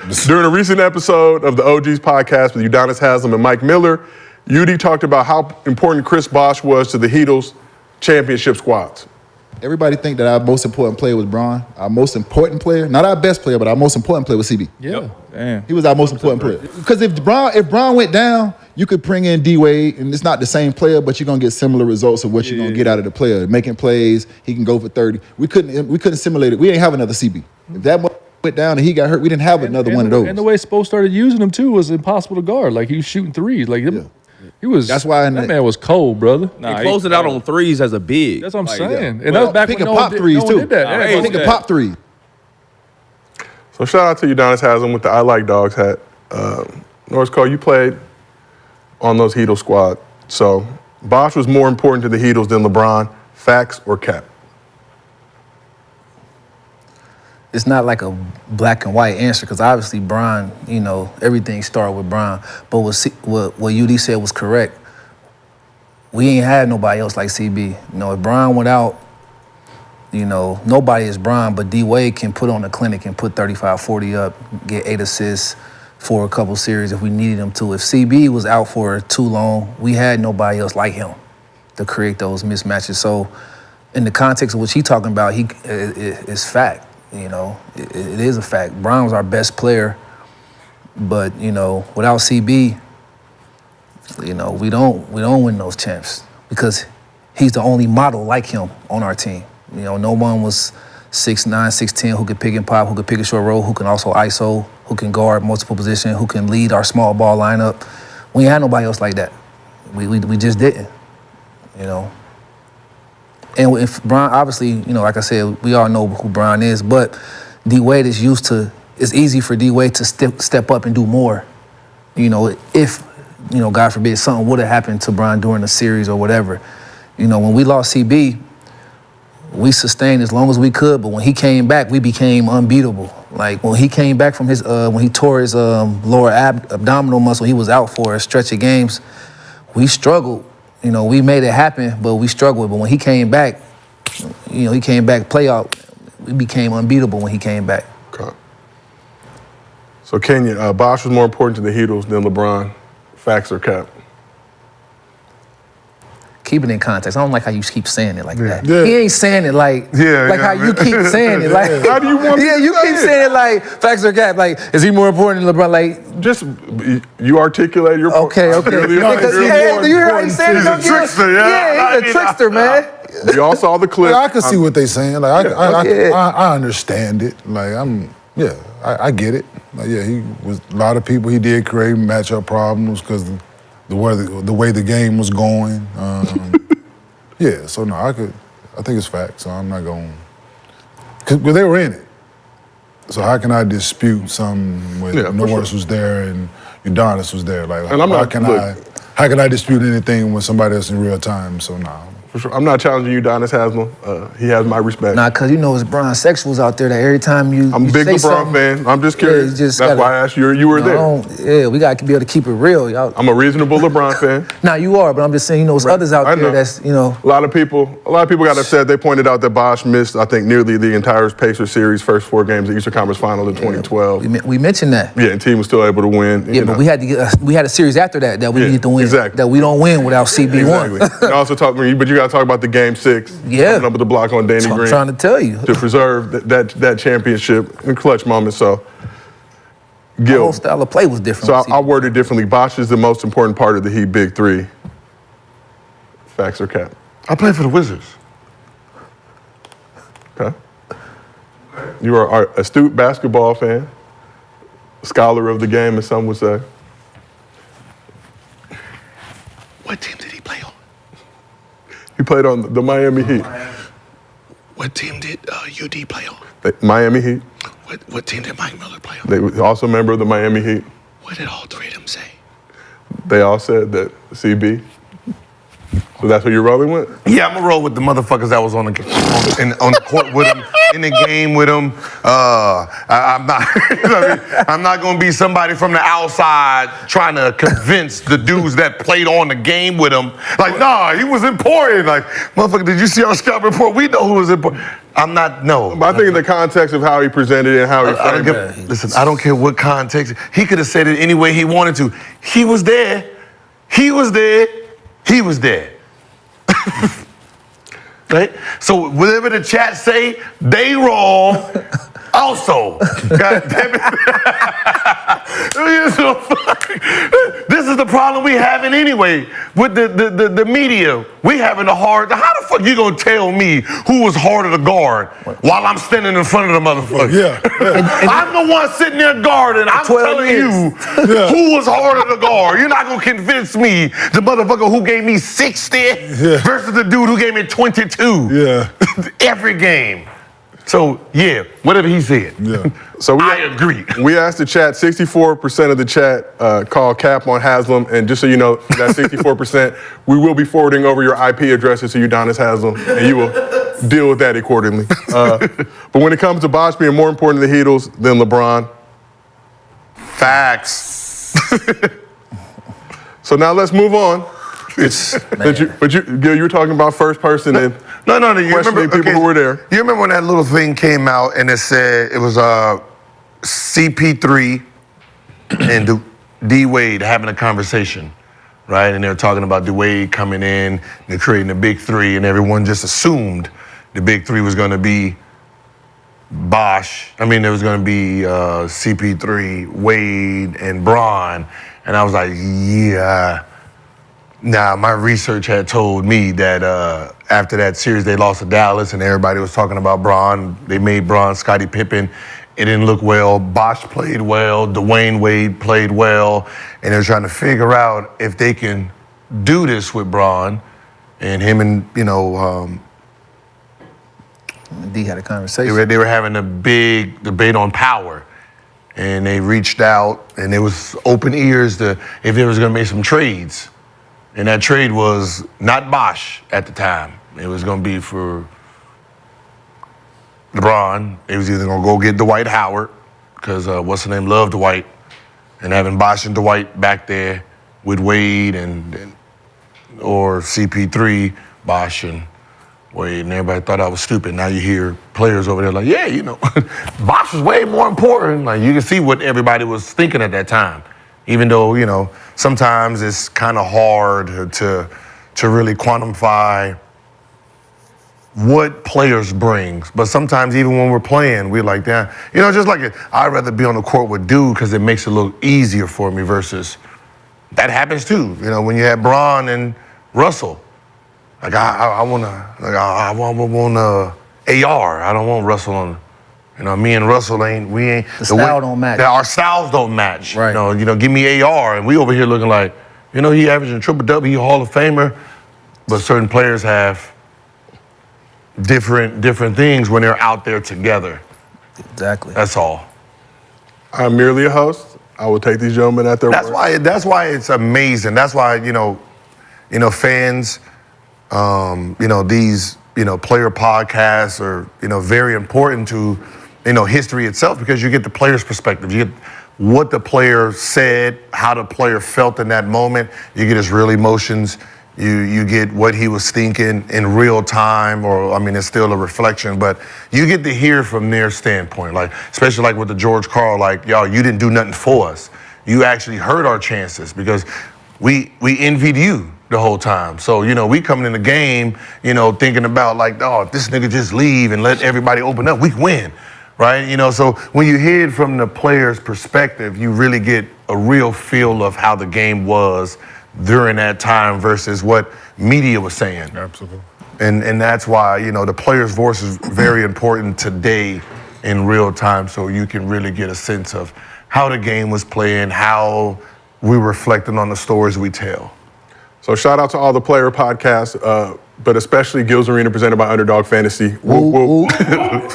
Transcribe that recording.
During a recent episode of the OGs podcast with Udonis, Haslem, and Mike Miller, UD talked about how important Chris Bosh was to the Heatles championship squads. Everybody think that our most important player was Bron. Our most important player, not our best player, but our most important player was CB. Yeah, damn. He was our most important player. Because if Bron went down, you could bring in D-Wade, and it's not the same player, but you're gonna get similar results of what you're gonna get out of the player. Making plays, he can go for 30. We couldn't simulate it. We didn't have another CB. If that went down and he got hurt, we didn't have another one of those. And the way Spo started using him too was impossible to guard. Like he was shooting threes. Like he was. That's why that man was cold, brother. He closed it out on threes as a big. That's what I'm saying. And that was back when no one did that. Pick a pop three. So shout out to Udonis Haslem with the I Like Dogs hat. Norris Cole, you played on those Heatles squad. So Bosh was more important to the Heatles than LeBron. Facts or cap? It's not like a black and white answer because obviously Bron, you know, everything started with Bron. But what UD said was correct. We ain't had nobody else like CB. You know, if Bron went out, you know, nobody is Bron, but D-Wade can put on a clinic and put 35, 40 up, get 8 assists for a couple series if we needed him to. If CB was out for too long, we had nobody else like him to create those mismatches. So in the context of what he's talking about, it's fact. You know, it is a fact. Bron was our best player, but you know, without CB, you know, we don't win those champs because he's the only model like him on our team. You know, no one was 6'9", 6'10", who could pick and pop, who could pick a short roll, who can also ISO, who can guard multiple positions, who can lead our small ball lineup. We ain't had nobody else like that. We just didn't. You know. And if Bron, obviously, you know, like I said, we all know who Bron is, but D-Wade is used to, it's easy for D-Wade to step up and do more. You know, if, you know, God forbid, something would have happened to Bron during the series or whatever. You know, when we lost CB, we sustained as long as we could, but when he came back, we became unbeatable. Like, when he came back from his, when he tore his lower abdominal muscle, he was out for a stretch of games, we struggled. You know, we made it happen, but we struggled. But when he came back, you know, he came back playoff, we became unbeatable when he came back. Okay. So Kenya, Bosh was more important to the Heatles than LeBron. Facts or cap? Keep it in context. I don't like how you keep saying it like that. Yeah. He ain't saying it like how you keep saying it. Like, how do you want yeah, you keep saying it like facts or cap. Like, is he more important than LeBron? Like, just you articulate your point. Okay. Because, do you hear how he said it? He's a trickster, yeah, he's a trickster, man. We all saw the clip. I can see what they're saying. Like, I understand it. Like, I get it. Like, yeah, he was a lot of people. He did create matchup problems because the way the game was going. Yeah, so no, I think it's fact. So I'm not going. Because they were in it. So how can I dispute something when Norris was there and Udonis was there? Like, and how can I dispute anything when somebody else in real time? So no. For sure. I'm not challenging you, Udonis Haslem. He has my respect. Nah, because you know it's Bron sexuals out there that every time I'm a big LeBron fan. I'm just curious. That's why I asked you. You were there. Yeah, we got to be able to keep it real. Y'all. I'm a reasonable LeBron fan. Nah, you are, but I'm just saying, you know, there's others out there that's, you know. A lot of people got upset. They pointed out that Bosh missed, I think, nearly the entire Pacers series, first 4 games of the Eastern Conference Final in 2012. We mentioned that. Yeah, and team was still able to win. Yeah, but we had to get we had a series after that we needed to win. Exactly. That we don't win without CB1. Exactly. Also but you got to talk about the Game 6. Yeah. Coming up with the block on Danny Green. I'm trying to tell you. To preserve that championship in clutch moments. So, Gil. The whole style of play was different. So I'll word it differently. Bosh is the most important part of the Heat Big Three. Facts or cap? I played for the Wizards. Okay. You are an astute basketball fan, scholar of the game, as some would say. What team did he play on? He played on the Miami Heat. What team did UD play on? Miami Heat. What team did Mike Miller play on? They were also a member of the Miami Heat. What did all 3 of them say? They all said that CB So that's what you're rolling with? Yeah, I'm gonna roll with the motherfuckers that was on the court with him, in the game with him. I'm not, I'm not gonna be somebody from the outside trying to convince the dudes that played on the game with him. Like, nah, he was important. Like, motherfucker, did you see our scout report? We know who was important. I'm not, no. But I think in the context of how he presented it and how he framed it. Listen, I don't care what context. He could have said it any way he wanted to. He was there. He was there. He was there. Right? So whatever the chat say, they wrong also. God damn it. This is the problem we having anyway with the media. We having a hard. How the fuck you gonna tell me who was harder to guard while I'm standing in front of the motherfucker? Yeah. I'm the one sitting there guarding. I'm telling you who was harder to guard. You're not gonna convince me the motherfucker who gave me 60 versus the dude who gave me 22. Yeah. Every game. So yeah, whatever he said. Yeah. So I agree. We asked the chat, 64% of the chat called cap on Haslem, and just so you know, that 64%, we will be forwarding over your IP addresses to Udonis Haslem, and you will deal with that accordingly. But when it comes to Bosh being more important to the Heatles than LeBron, Facts. so now let's move on. Gil, you were talking about first person and No. You questioning remember people who were there. You remember when that little thing came out and it said it was CP3 and D Wade having a conversation, right? And they were talking about D Wade coming in, they're creating the big three, and everyone just assumed the big three was going to be Bosh. I mean, there was going to be CP3, Wade, and Bron, and I was like, yeah. Now, my research had told me that after that series they lost to Dallas and everybody was talking about Bron. They made Bron Scottie Pippen. It didn't look well. Bosh played well. Dwyane Wade played well. And they're trying to figure out if they can do this with Bron. And him and, D had a conversation. they were having a big debate on power. And they reached out and there was open ears to if there was going to be some trades. And that trade was not Bosh at the time. It was going to be for LeBron. It was either going to go get Dwight Howard, because what's the name, loved Dwight, and having Bosh and Dwight back there with Wade or CP3, Bosh and Wade, and everybody thought I was stupid. Now you hear players over there like, yeah, Bosh was way more important. Like, you can see what everybody was thinking at that time. Even though, sometimes it's kind of hard to really quantify what players bring. But sometimes even when we're playing, we're like, damn, just like I'd rather be on the court with dude because it makes it a little easier for me versus that happens too. When you have Bron and Russell, like I want AR. I don't want Russell on. Me and Russell the style don't match. Our styles don't match. Right. Give me AR, and we over here looking like, he averaging triple-double, he Hall of Famer, but certain players have different things when they're out there together. Exactly. That's all. I'm merely a host. I will take these gentlemen at their word. That's why it's amazing. That's why fans, these player podcasts are very important to history itself, because you get the player's perspective. You get what the player said, how the player felt in that moment. You get his real emotions. You get what he was thinking in real time, it's still a reflection, but you get to hear from their standpoint, like, especially like with the George Karl, like, y'all, you didn't do nothing for us. You actually hurt our chances because we envied you the whole time. So, we coming in the game, thinking about like, oh, if this nigga just leave and let everybody open up, we can win. Right? So when you hear it from the player's perspective, you really get a real feel of how the game was during that time versus what media was saying. Absolutely. And that's why, the player's voice is very important today in real time, so you can really get a sense of how the game was playing, how we reflecting on the stories we tell. So shout out to all the player podcasts, but especially Gil's Arena presented by Underdog Fantasy. Whoop, whoop.